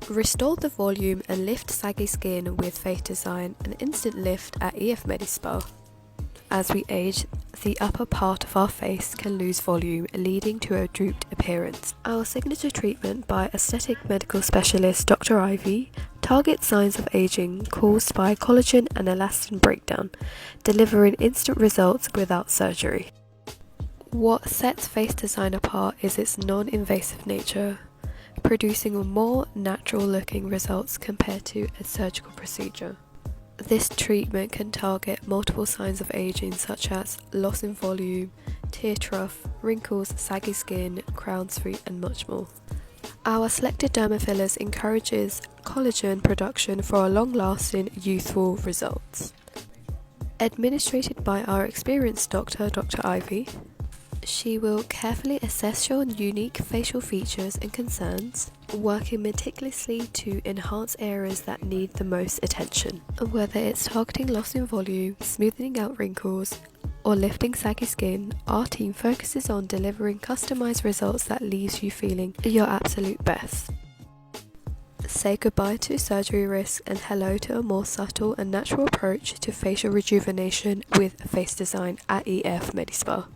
Restore the volume and lift saggy skin with Face Design, an instant lift at EF MEDISPA. As we age, the upper part of our face can lose volume, leading to a drooped appearance. Our signature treatment by aesthetic medical specialist Dr. Ivy targets signs of aging caused by collagen and elastin breakdown, delivering instant results without surgery. What sets Face Design apart is its non-invasive nature, producing more natural-looking results compared to a surgical procedure. This treatment can target multiple signs of aging such as loss in volume, tear trough, wrinkles, saggy skin, crown sweep, and much more. Our selected dermafillers encourages collagen production for long-lasting, youthful results. Administered by our experienced doctor, Dr. Ivy, she will carefully assess your unique facial features and concerns, working meticulously to enhance areas that need the most attention. Whether it's targeting loss in volume, smoothing out wrinkles, or lifting saggy skin, our team focuses on delivering customized results that leaves you feeling your absolute best. Say goodbye to surgery risk and hello to a more subtle and natural approach to facial rejuvenation with Face Design at EF MEDISPA.